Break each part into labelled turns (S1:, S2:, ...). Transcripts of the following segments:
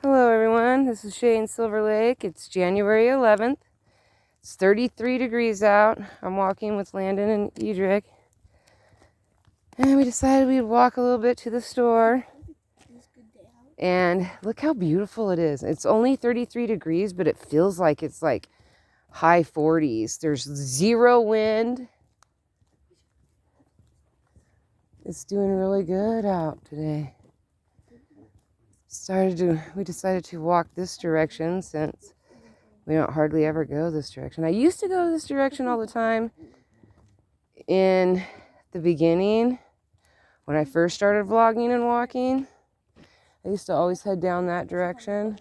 S1: Hello everyone, this is Shay in Silver Lake. It's January 11th. It's 33 degrees out. I'm walking with Landon and Edric. And we decided we'd walk a little bit to the store. And look how beautiful it is. It's only 33 degrees, but it feels like it's like high 40s. There's zero wind. It's doing really good out today. We decided to walk this direction since we don't hardly ever go this direction. I used to go this direction all the time in the beginning when I first started vlogging and walking. I used to always head down that direction,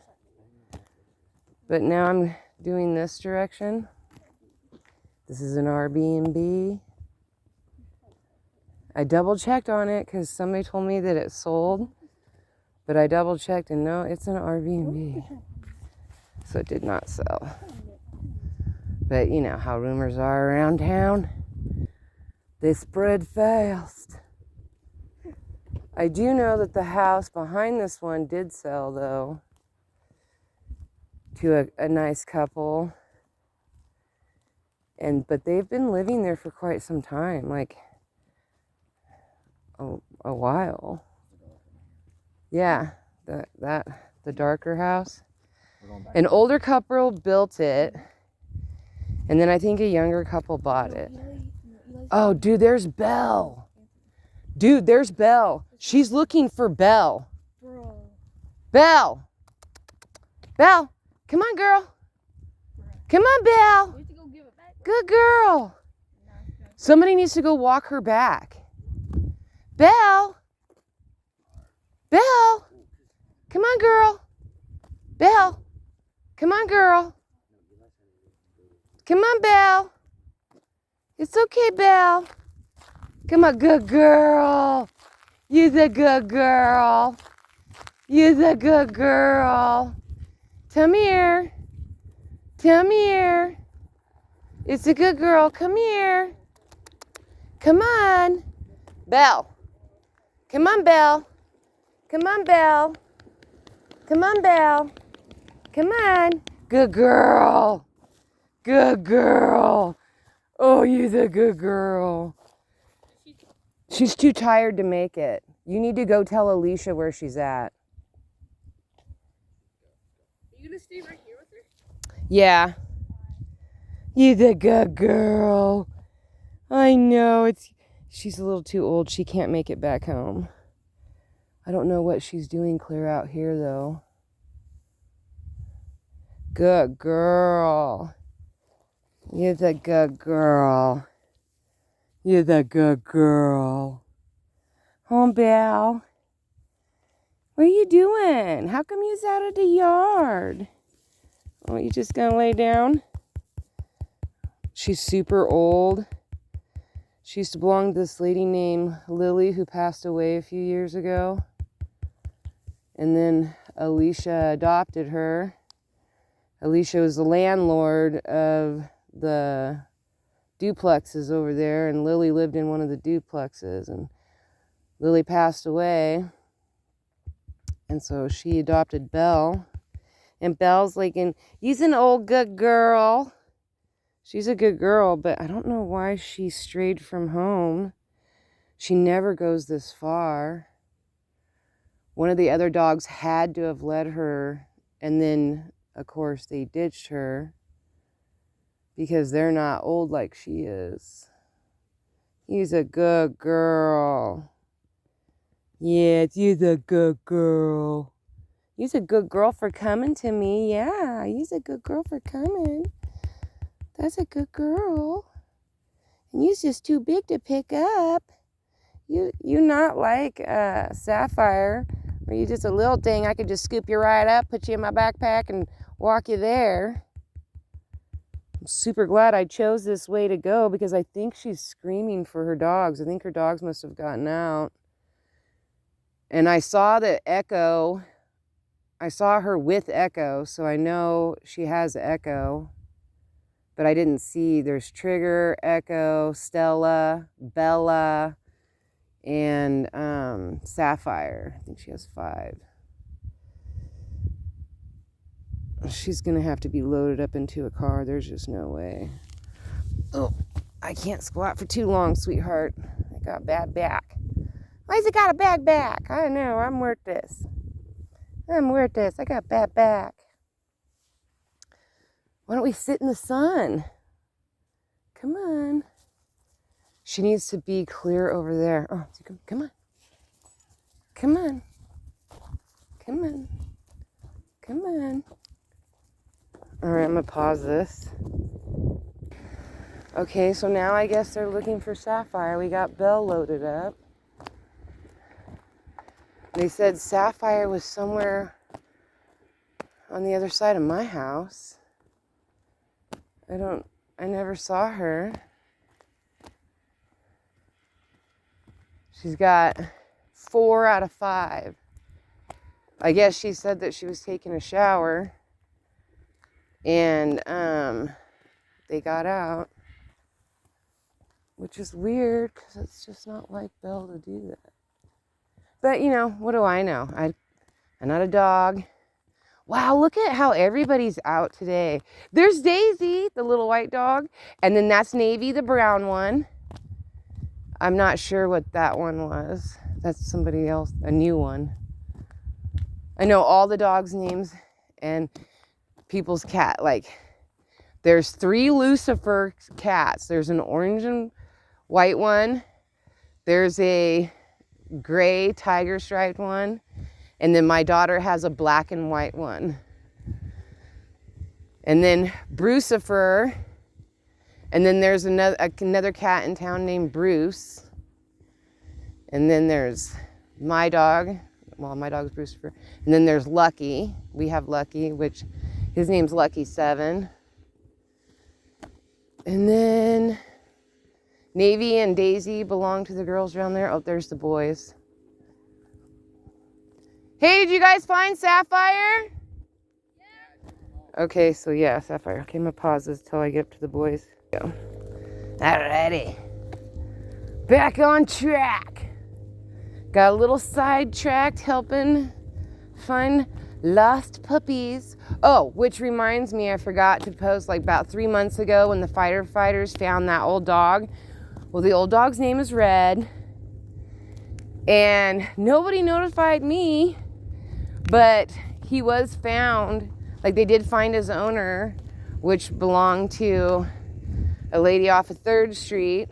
S1: but now I'm doing this direction. This is an Airbnb. I double checked on it because somebody told me that it sold, but I double checked and no, it's an Airbnb. So it did not sell. But you know how rumors are around town. They spread fast. I do know that the house behind this one did sell, though, to a nice couple. But they've been living there for quite some time, like a while. Yeah, the darker house. An older couple built it, and then I think a younger couple bought it. Oh, dude, there's Belle. Dude, there's Belle. She's looking for Belle. Belle. Belle. Come on, girl. Come on, Belle. Good girl. Somebody needs to go walk her back. Belle. Belle. Come on, girl. Belle. Come on, girl. Come on, Belle. It's okay, Belle. Come on, good girl. You're the good girl. You're the good girl. Come here. Come here. It's a good girl. Come here. Come on. Belle. Come on, Belle. Come on, Belle. Come on, Belle. Come on. Good girl. Good girl. Oh, you're the good girl. She's too tired to make it. You need to go tell Alicia where she's at.
S2: Are you gonna stay right here with her?
S1: Yeah. You're the good girl. I know, she's a little too old. She can't make it back home. I don't know what she's doing clear out here, though. Good girl. You're the good girl. You're the good girl. Home, Belle. What are you doing? How come you's out of the yard? Oh, you just gonna lay down? She's super old. She used to belong to this lady named Lily who passed away a few years ago. And then Alicia adopted her. Alicia was the landlord of the duplexes over there, and Lily lived in one of the duplexes, and Lily passed away, and so she adopted Belle, and Belle's like, you's an old good girl. She's a good girl, but I don't know why she strayed from home. She never goes this far. One of the other dogs had to have led her, and then of course they ditched her because they're not old like she is. He's a good girl. Yeah, you're the good girl. You's a good girl for coming to me. Yeah, you's a good girl for coming. That's a good girl. And you's just too big to pick up. You not like Sapphire, where you just a little thing. I could just scoop you right up, put you in my backpack, and walk you there. I'm super glad I chose this way to go because I think she's screaming for her dogs. I think her dogs must have gotten out. And I saw that Echo, I saw her with Echo, so I know she has Echo. But I didn't see, there's Trigger, Echo, Stella, Bella, and Sapphire. I think she has 5. she's going to have to be loaded up into a car. There's just no way. Oh, I can't squat for too long, sweetheart. I got a bad back. Why's it got a bad back? I don't know. I'm worth this. I got a bad back. Why don't we sit in the sun? Come on. She needs to be clear over there. Oh, come on. Come on. Come on. Come on. All right, I'm going to pause this. Okay, so now I guess they're looking for Sapphire. We got Belle loaded up. They said Sapphire was somewhere on the other side of my house. I never saw her. She's got 4 out of 5. I guess she said that she was taking a shower and they got out, which is weird because it's just not like Belle to do that. But, you know, what do I know? I'm not a dog. Wow, look at how everybody's out today. There's Daisy, the little white dog, and then that's Navy, the brown one. I'm not sure what that one was. That's somebody else, a new one. I know all the dogs' names and people's cat. Like, there's 3 Lucifer cats. There's an orange and white one. There's a gray tiger striped one. And then my daughter has a black and white one. And then Brucifer. And then there's another cat in town named Bruce. And then there's my dog. Well, my dog's Brucifer. And then there's Lucky. We have Lucky, which his name's Lucky 7. And then Navy and Daisy belong to the girls around there. Oh, there's the boys. Hey, did you guys find Sapphire? Yeah. Okay, so yeah, Sapphire. Okay, I'm gonna pause this till I get up to the boys. Go. Alrighty. Back on track. Got a little sidetracked helping find lost puppies. Oh, which reminds me, I forgot to post like about 3 months ago when the firefighters found that old dog. Well, the old dog's name is Red. And nobody notified me. But he was found, like they did find his owner, which belonged to a lady off of 3rd Street.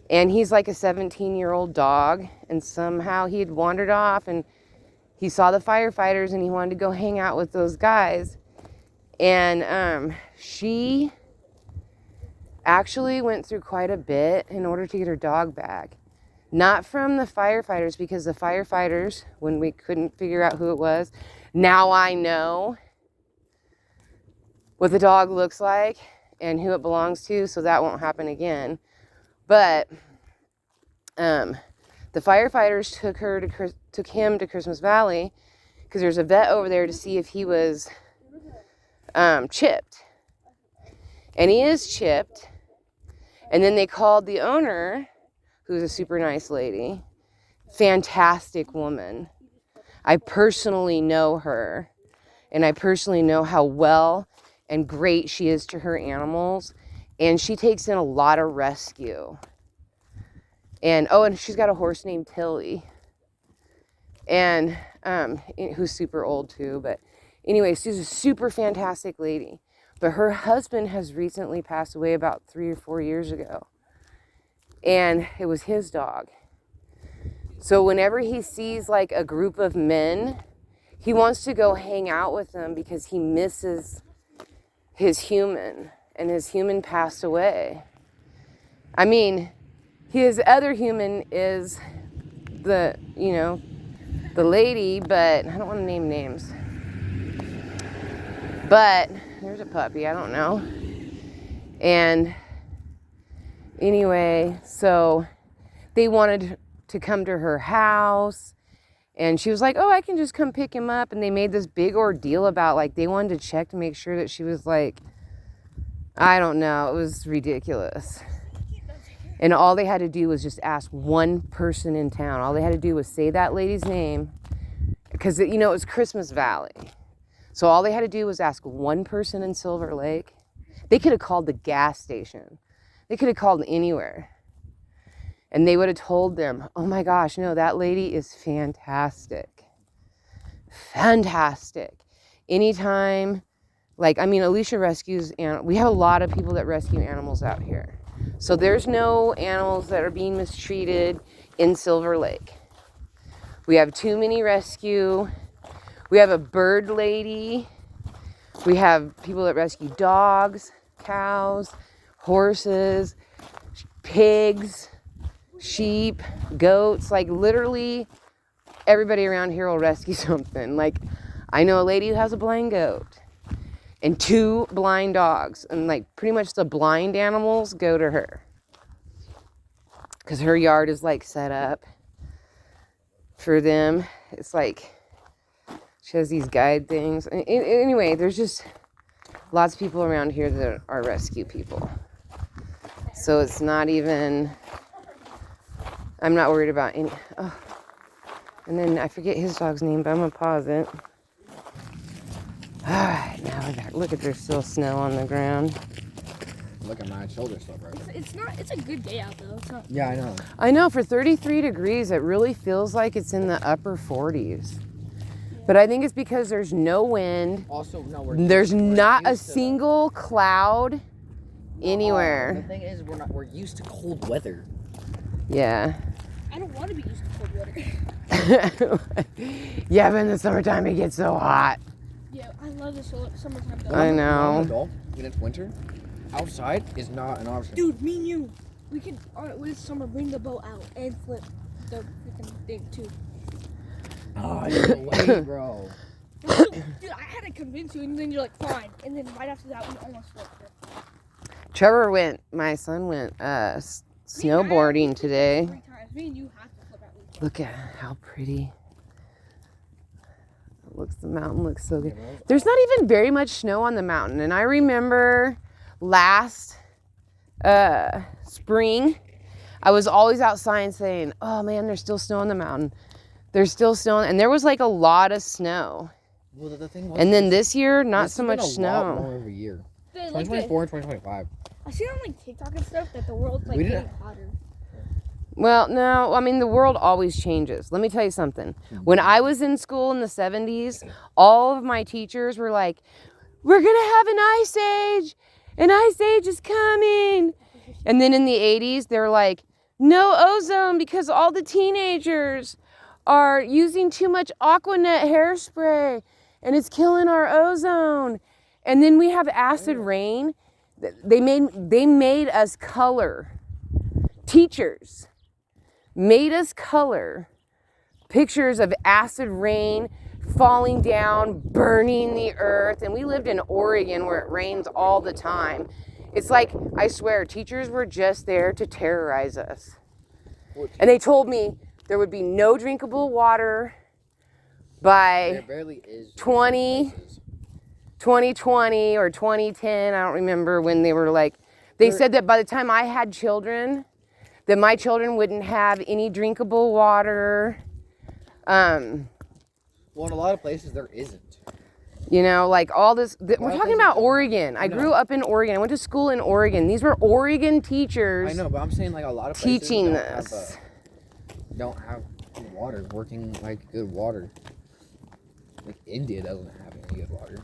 S1: And he's like a 17-year-old dog. And somehow he had wandered off and he saw the firefighters and he wanted to go hang out with those guys. And she actually went through quite a bit in order to get her dog back. Not from the firefighters, because the firefighters, when we couldn't figure out who it was, now I know what the dog looks like and who it belongs to, so that won't happen again. But the firefighters took him to Christmas Valley because there's a vet over there to see if he was chipped. And he is chipped. And then they called the owner, who's a super nice lady, fantastic woman. I personally know her, and I personally know how well and great she is to her animals, and she takes in a lot of rescue. And and she's got a horse named Tilly, and who's super old too. But anyway, she's a super fantastic lady. But her husband has recently passed away about 3 or 4 years ago. And it was his dog. So whenever he sees like a group of men, he wants to go hang out with them because he misses his human. And his human passed away. I mean, his other human is the lady, but I don't want to name names. But there's a puppy, I don't know. And anyway, so they wanted to come to her house, and she was like, oh, I can just come pick him up. And they made this big ordeal about, like, they wanted to check to make sure that she was like, I don't know, it was ridiculous. And all they had to do was just ask one person in town. All they had to do was say that lady's name, because, it was Christmas Valley. So all they had to do was ask one person in Silver Lake. They could have called the gas station. They could have called anywhere. And they would have told them, oh my gosh, no, that lady is fantastic. Fantastic. Anytime, like, I mean, Alicia rescues, we have a lot of people that rescue animals out here. So there's no animals that are being mistreated in Silver Lake. We have too many rescue. We have a bird lady. We have people that rescue dogs, cows, horses, pigs, sheep, goats. Like literally everybody around here will rescue something. Like I know a lady who has a blind goat and 2 blind dogs. And like pretty much the blind animals go to her. Because her yard is like set up for them. It's like she has these guide things. Anyway, there's just lots of people around here that are rescue people. So it's not even, I'm not worried about any, oh. And then I forget his dog's name, but I'm going to pause it. All right, now we're back. Look at there's still snow on the ground.
S3: Look at my shoulder still broken.
S2: It's a good day out though. It's not.
S3: Yeah, I know.
S1: I know, for 33 degrees, it really feels like it's in the upper 40s. But I think it's because there's no wind.
S3: Also, no,
S1: There's not a single cloud anywhere.
S3: The thing is, we're used to cold weather.
S1: Yeah.
S2: I don't want to be used to cold weather.
S1: Yeah, but in the summertime it gets so hot.
S2: Yeah, I love the summertime though.
S1: I know.
S3: When I'm an adult, when it's winter, outside is not an option.
S2: Dude, me and you, we can this summer bring the boat out and flip the freaking thing too.
S3: Oh, no way, bro.
S2: Dude, I had to convince you, and then you're like, fine. And then right after that, we almost flipped it.
S1: My son went snowboarding today.
S2: 3 times. Me and you have to flip at least.
S1: Look at how pretty. The mountain looks so good. There's not even very much snow on the mountain. And I remember last spring, I was always outside saying, oh man, there's still snow on the mountain. There's still snow. And there was like a lot of snow.
S3: Well, the thing was,
S1: and then this year, not so much
S3: a lot
S1: snow.
S3: more every year.
S2: 2024
S3: and 2025.
S2: I see on like TikTok and stuff that the world's like getting hotter.
S1: Well, no, I mean, the world always changes. Let me tell you something. When I was in school in the 70s, all of my teachers were like, we're going to have an ice age. An ice age is coming. And then in the 80s, they're like, no ozone because all the teenagers are using too much Aquanet hairspray and it's killing our ozone. And then we have acid rain. They made us color. Teachers made us color pictures of acid rain falling down, burning the earth. And we lived in Oregon where it rains all the time. It's like, I swear, teachers were just there to terrorize us. And they told me there would be no drinkable water by 2020 or 2010. I don't remember when they were like, they said that by the time I had children, that my children wouldn't have any drinkable water.
S3: Well, in a lot of places there isn't.
S1: You know, like all this, we're talking about Oregon. I grew up in Oregon. I went to school in Oregon. These were Oregon teachers.
S3: I know, but I'm saying like a lot of places
S1: teaching this.
S3: Don't have water, working like good water. Like India doesn't have any good water.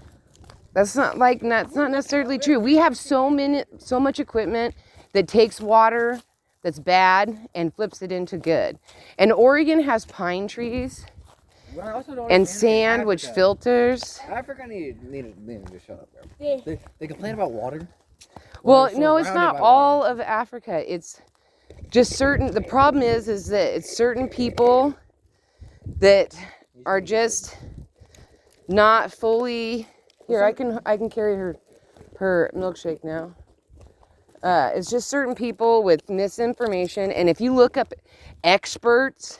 S1: That's not necessarily true. We have so much equipment that takes water that's bad and flips it into good. And Oregon has pine trees and sand, which filters.
S3: Africa need to shut up, bro. They complain about water.
S1: Well, no, it's not all of Africa. It's just certain. The problem is that it's certain people that are just not fully. Here, I can carry her milkshake now. It's just certain people with misinformation. And if you look up experts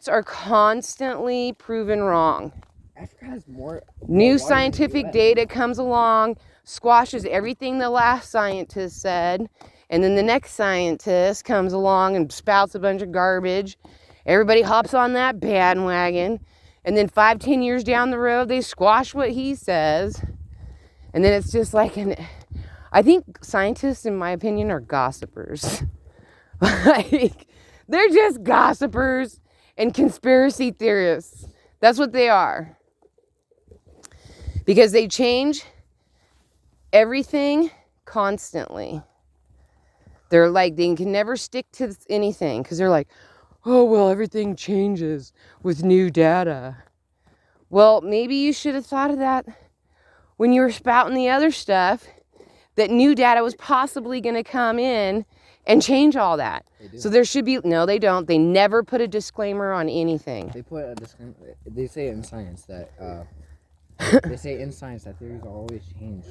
S1: are constantly proven wrong.
S3: Africa has more
S1: New scientific data comes along, squashes everything the last scientist said, and then the next scientist comes along and spouts a bunch of garbage. Everybody hops on that bandwagon, And then 5-10 years down the road, they squash what he says. And then it's just like I think scientists, in my opinion, are gossipers. Like, they're just gossipers and conspiracy theorists. That's what they are. Because they change everything constantly. They're like, they can never stick to anything because they're like, oh, well, everything changes with new data. Well, maybe you should have thought of that when you were spouting the other stuff, that new data was possibly going to come in and change all that. So there should be, no, they don't. They never put a disclaimer on anything.
S3: They put a disclaimer, they say in science that, theories always change.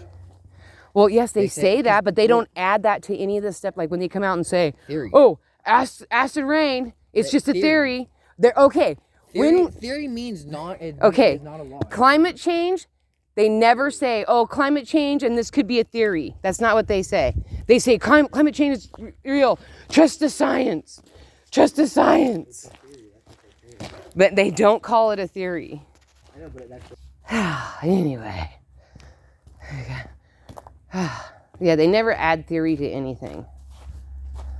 S1: Well, yes, they say that, but they don't add that to any of the stuff. Like when they come out and say,
S3: theory.
S1: Oh, acid rain, it's just a theory. They're okay.
S3: Theory means not a law.
S1: Climate change, they never say, oh, climate change and this could be a theory. That's not what they say. They say climate change is real. Trust the science. Trust the science. But they don't call it a theory.
S3: I know, but that's...
S1: Anyway. Yeah, they never add theory to anything.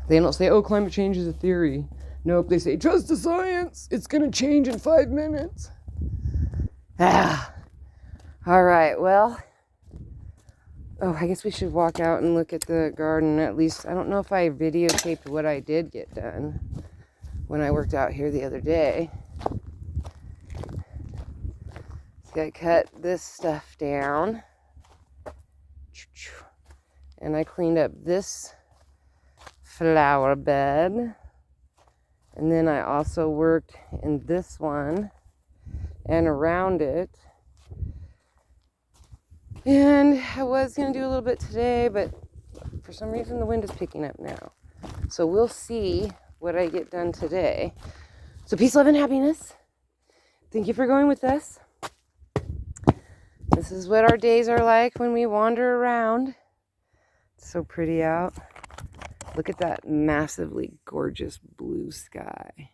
S1: They don't say, oh, climate change is a theory. Nope, they say, trust the science. It's going to change in 5 minutes. All right, well. Oh, I guess we should walk out and look at the garden. At least, I don't know if I videotaped what I did get done when I worked out here the other day. So I cut this stuff down. And I cleaned up this flower bed. And then I also worked in this one and around it. And I was going to do a little bit today, but for some reason the wind is picking up now. So we'll see what I get done today. So peace, love, and happiness. Thank you for going with us. This is what our days are like when we wander around. It's so pretty out. Look at that massively gorgeous blue sky.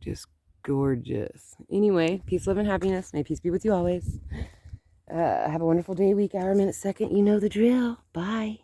S1: Just gorgeous. Anyway, peace, love, and happiness. May peace be with you always. Have a wonderful day, week, hour, minute, second. You know the drill. Bye.